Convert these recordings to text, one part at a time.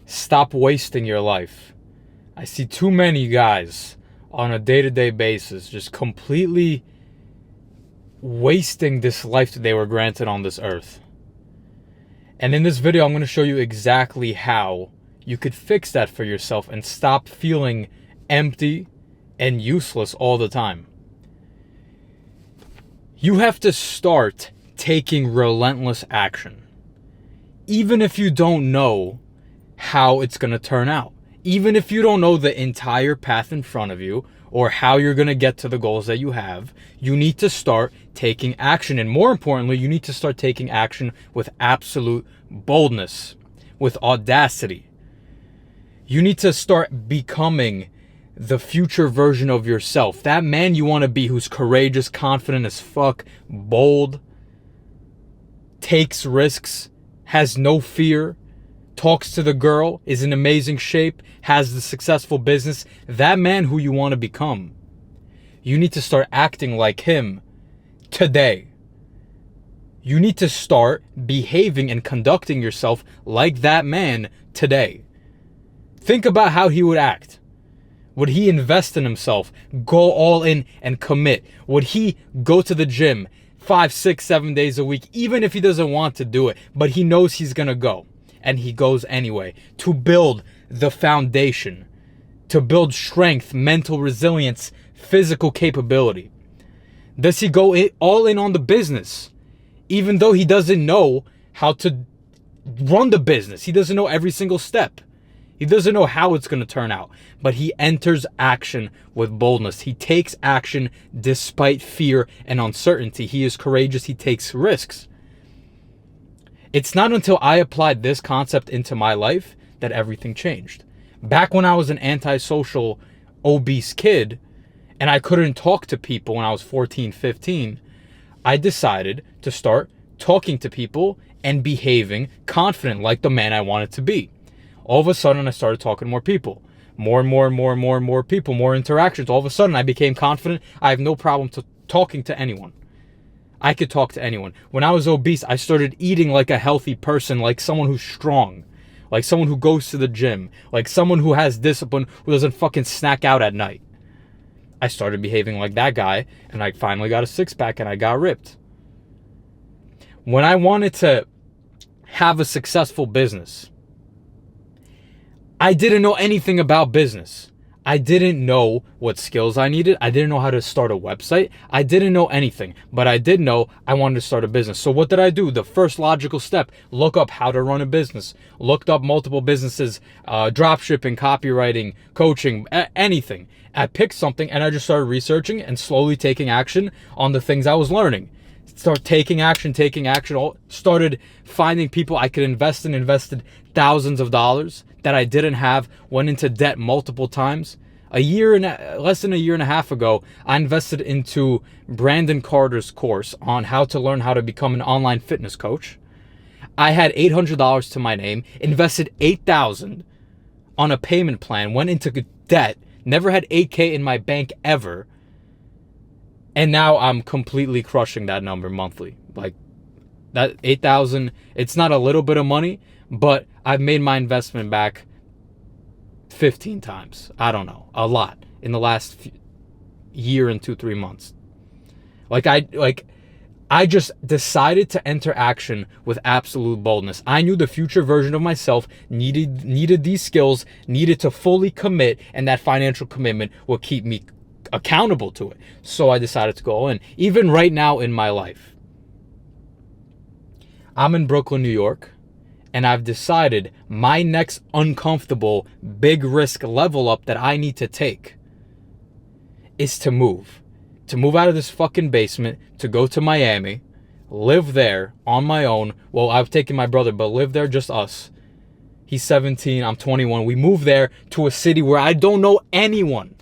Stop wasting your life. I see too many guys on a day-to-day basis just completely wasting this life that they were granted on this earth. And in this video, I'm going to show you exactly how you could fix that for yourself and stop feeling empty and useless all the time. You have to start taking relentless action. Even if you don't know how it's going to turn out. Even if you don't know the entire path in front of you or how you're going to get to the goals that you have, you need to start taking action. And more importantly, you need to start taking action with absolute boldness, with audacity. You need to start becoming the future version of yourself. That man you want to be, who's courageous, confident as fuck, bold, takes risks, has no fear, talks to the girl, is in amazing shape, has the successful business. That man who you want to become, you need to start acting like him today. You need to start behaving and conducting yourself like that man today. Think about how he would act. Would he invest in himself, go all in and commit? Would he go to the gym 5, 6, 7 days a week, even if he doesn't want to do it, but he knows he's gonna go? And he goes anyway, to build the foundation, to build strength, mental resilience, physical capability. Does he go all in on the business, even though he doesn't know how to run the business? He doesn't know every single step. He doesn't know how it's going to turn out, but he enters action with boldness. He takes action despite fear and uncertainty. He is courageous. He takes risks. It's not until I applied this concept into my life that everything changed. Back when I was an antisocial, obese kid, and I couldn't talk to people when I was 14, 15, I decided to start talking to people and behaving confident like the man I wanted to be. All of a sudden, I started talking to more people. More people, more interactions. All of a sudden, I became confident. I have no problem talking to anyone. I could talk to anyone. When I was obese, I started eating like a healthy person, like someone who's strong, like someone who goes to the gym, like someone who has discipline, who doesn't fucking snack out at night. I started behaving like that guy, and I finally got a six-pack, and I got ripped. When I wanted to have a successful business, I didn't know anything about business. I didn't know what skills I needed. I didn't know how to start a website. I didn't know anything, but I did know I wanted to start a business. So what did I do? The first logical step, look up how to run a business. Looked up multiple businesses, drop shipping, copywriting, coaching, anything. I picked something and I just started researching and slowly taking action on the things I was learning. Start taking action, started finding people I could invest in, invested thousands of dollars that I didn't have, went into debt multiple times. Less than a year and a half ago, I invested into Brandon Carter's course on how to learn how to become an online fitness coach. I had $800 to my name, invested $8,000 on a payment plan, went into debt, never had $8K in my bank ever. And now I'm completely crushing that number monthly. Like that 8,000, it's not a little bit of money, but I've made my investment back 15 times. I don't know, a lot in the last year and 2-3 months. I just decided to enter action with absolute boldness. I knew the future version of myself needed these skills, needed to fully commit, and that financial commitment will keep me accountable to it. So I decided to go all in. Even right now in my life, I'm in Brooklyn, New York, and I've decided my next uncomfortable, big risk level up that I need to take is to move out of this fucking basement, to go to Miami, live there on my own. Well, I've taken my brother, but live there just us. He's 17, I'm 21. We moved there to a city where I don't know anyone.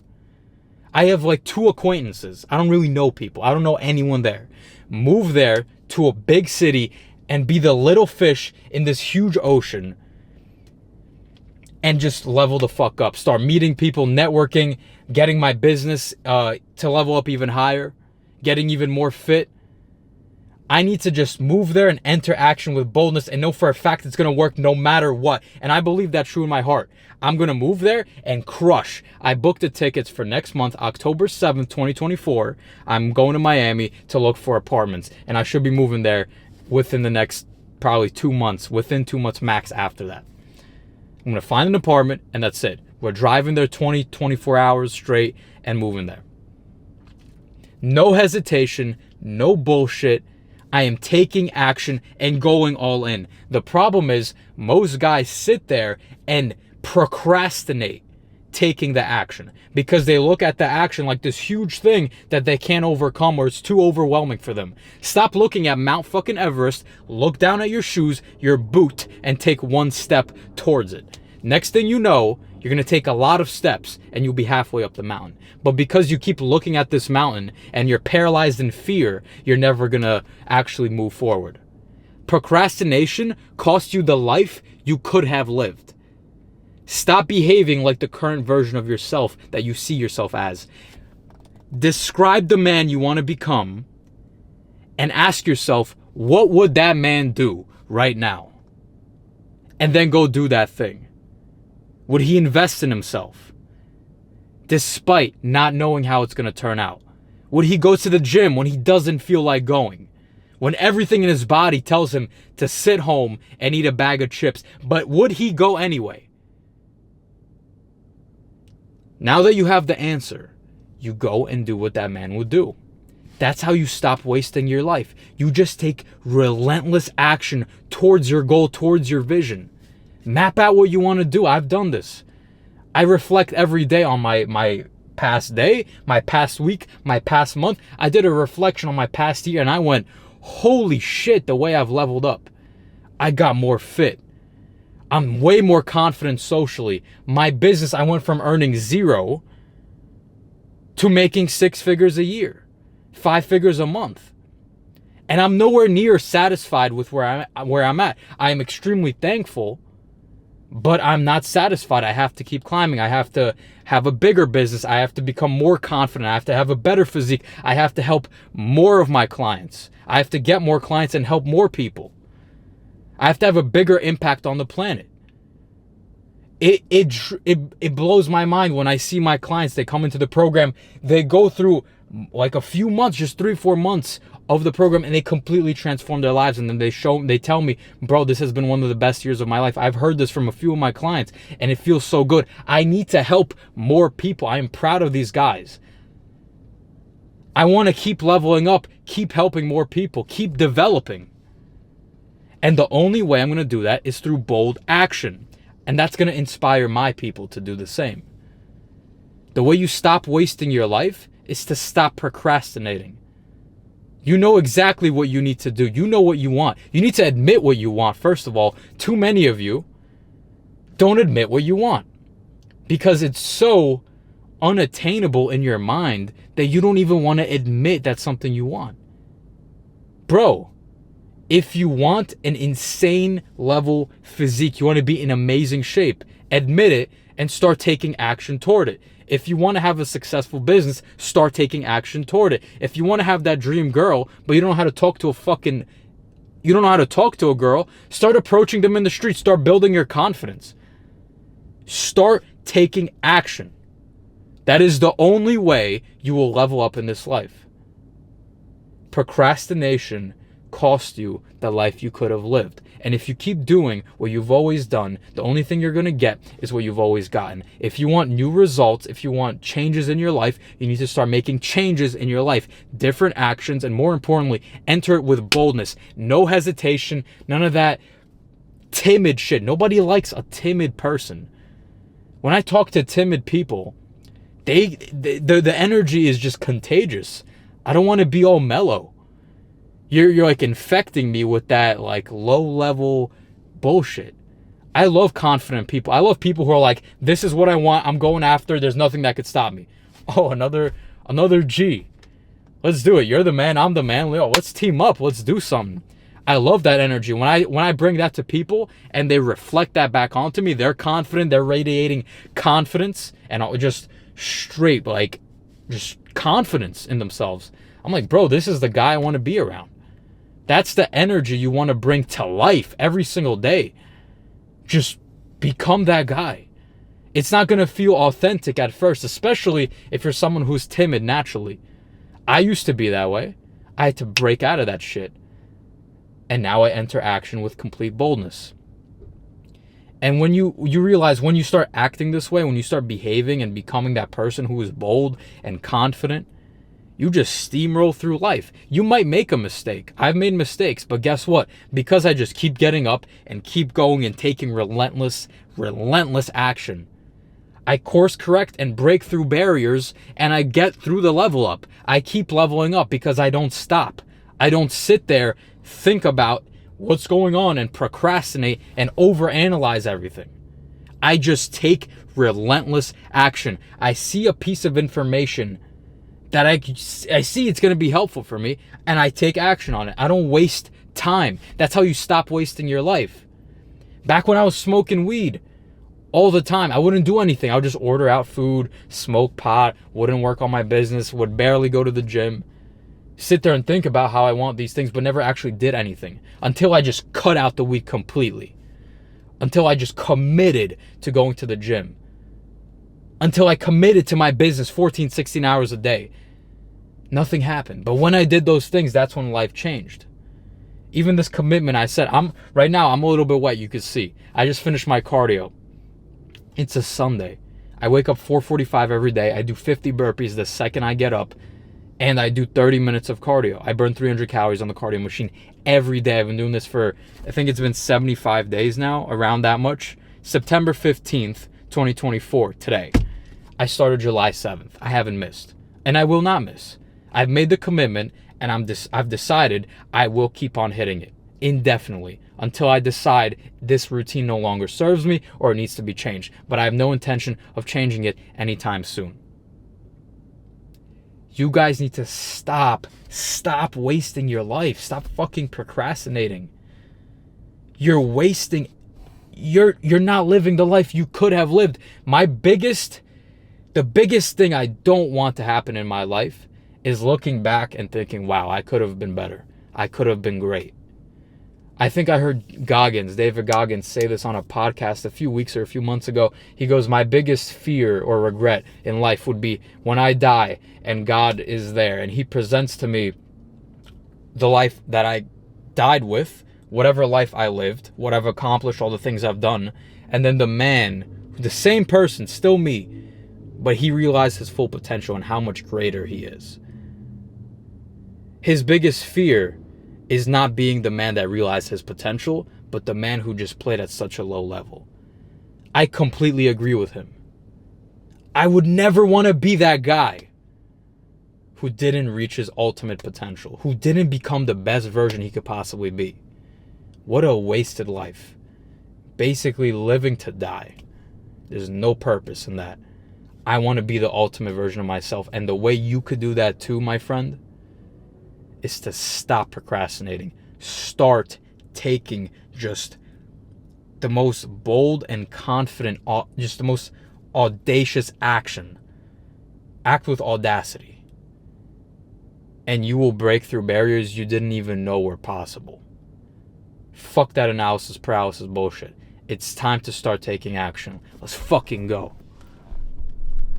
I have like 2 acquaintances. I don't really know people. I don't know anyone there. Move there to a big city and be the little fish in this huge ocean and just level the fuck up. Start meeting people, networking, getting my business to level up even higher, getting even more fit. I need to just move there and enter action with boldness and know for a fact it's going to work no matter what. And I believe that true in my heart. I'm going to move there and crush. I booked the tickets for next month, October 7th, 2024. I'm going to Miami to look for apartments. And I should be moving there within the next probably 2 months, within 2 months max after that. I'm going to find an apartment and that's it. We're driving there 24 hours straight and moving there. No hesitation, no bullshit. I am taking action and going all in. The problem is most guys sit there and procrastinate taking the action because they look at the action like this huge thing that they can't overcome or it's too overwhelming for them. Stop looking at Mount fucking Everest, look down at your shoes, your boot, and take one step towards it. Next thing you know, you're going to take a lot of steps and you'll be halfway up the mountain. But because you keep looking at this mountain and you're paralyzed in fear, you're never going to actually move forward. Procrastination costs you the life you could have lived. Stop behaving like the current version of yourself that you see yourself as. Describe the man you want to become and ask yourself, what would that man do right now? And then go do that thing. Would he invest in himself? Despite not knowing how it's going to turn out. Would he go to the gym when he doesn't feel like going? When everything in his body tells him to sit home and eat a bag of chips. But would he go anyway? Now that you have the answer, you go and do what that man would do. That's how you stop wasting your life. You just take relentless action towards your goal, towards your vision. Map out what you want to do. I've done this. I reflect every day on my past day, my past week, my past month. I did a reflection on my past year and I went, holy shit, the way I've leveled up. I got more fit. I'm way more confident socially. My business, I went from earning 0 to making 6 figures a year, 5 figures a month. And I'm nowhere near satisfied with where I'm at. I am extremely thankful. But I'm not satisfied. I have to keep climbing. I have to have a bigger business. I have to become more confident. I have to have a better physique. I have to help more of my clients. I have to get more clients and help more people. I have to have a bigger impact on the planet. It blows my mind when I see my clients. They come into the program. They go through like a few months, just 3-4 months of the program, and they completely transform their lives. And then they tell me, bro, this has been one of the best years of my life. I've heard this from a few of my clients and it feels so good. I need to help more people. I am proud of these guys. I want to keep leveling up, keep helping more people, keep developing. And the only way I'm going to do that is through bold action. And that's going to inspire my people to do the same. The way you stop wasting your life is to stop procrastinating. You know exactly what you need to do. You know what you want. You need to admit what you want, first of all. Too many of you don't admit what you want because it's so unattainable in your mind that you don't even want to admit that's something you want. Bro, if you want an insane level physique, you want to be in amazing shape, admit it and start taking action toward it. If you want to have a successful business, start taking action toward it. If you want to have that dream girl, but you don't know how to talk to a girl, start approaching them in the street. Start building your confidence. Start taking action. That is the only way you will level up in this life. Procrastination cost you the life you could have lived. And if you keep doing what you've always done, the only thing you're going to get is what you've always gotten. If you want new results, if you want changes in your life, you need to start making changes in your life, different actions, and more importantly, enter it with boldness. No hesitation, none of that timid shit. Nobody likes a timid person. When I talk to timid people, the energy is just contagious. I don't want to be all mellow. You're like infecting me with that like low level bullshit. I love confident people. I love people who are like, this is what I want. I'm going after. There's nothing that could stop me. Oh, another G. Let's do it. You're the man. I'm the man. Yo, let's team up. Let's do something. I love that energy. When I bring that to people and they reflect that back onto me, they're confident. They're radiating confidence and just straight like just confidence in themselves. I'm like, bro, this is the guy I want to be around. That's the energy you want to bring to life every single day. Just become that guy. It's not going to feel authentic at first, especially if you're someone who's timid naturally. I used to be that way. I had to break out of that shit. And now I enter action with complete boldness. And when you realize, when you start acting this way, when you start behaving and becoming that person who is bold and confident, you just steamroll through life. You might make a mistake. I've made mistakes, but guess what? Because I just keep getting up and keep going and taking relentless action, I course correct and break through barriers, and I get through the level up. I keep leveling up because I don't stop. I don't sit there, think about what's going on and procrastinate and overanalyze everything. I just take relentless action. I see a piece of information that I see it's going to be helpful for me, and I take action on it. I don't waste time. That's how you stop wasting your life. Back when I was smoking weed all the time, I wouldn't do anything. I would just order out food, smoke pot, wouldn't work on my business, would barely go to the gym, sit there and think about how I want these things, but never actually did anything until I just cut out the weed completely. Until I just committed to going to the gym. Until I committed to my business 14, 16 hours a day. Nothing happened. But when I did those things, that's when life changed. Even this commitment, I said, right now I'm a little bit wet, you can see. I just finished my cardio. It's a Sunday. I wake up 4:45 every day. I do 50 burpees the second I get up, and I do 30 minutes of cardio. I burn 300 calories on the cardio machine every day. I've been doing this for, I think it's been 75 days now, around that much. September 15th, 2024, today. I started July 7th. I haven't missed, and I will not miss. I've made the commitment, and I've decided I will keep on hitting it indefinitely until I decide this routine no longer serves me or it needs to be changed. But I have no intention of changing it anytime soon. You guys need to stop wasting your life. Stop fucking procrastinating. You're not living the life you could have lived. The biggest thing I don't want to happen in my life is looking back and thinking, wow, I could have been better. I could have been great. I think I heard David Goggins say this on a podcast a few weeks or a few months ago. He goes, my biggest fear or regret in life would be when I die and God is there and he presents to me the life that I died with, whatever life I lived, what I've accomplished, all the things I've done, and then the same person, still me, but he realized his full potential and how much greater he is. His biggest fear is not being the man that realized his potential, but the man who just played at such a low level. I completely agree with him. I would never want to be that guy who didn't reach his ultimate potential, who didn't become the best version he could possibly be. What a wasted life. Basically living to die. There's no purpose in that. I want to be the ultimate version of myself, and the way you could do that too, my friend, is to stop procrastinating. Start taking just the most bold and confident, just the most audacious action. Act with audacity. And you will break through barriers you didn't even know were possible. Fuck that analysis paralysis bullshit. It's time to start taking action. Let's fucking go.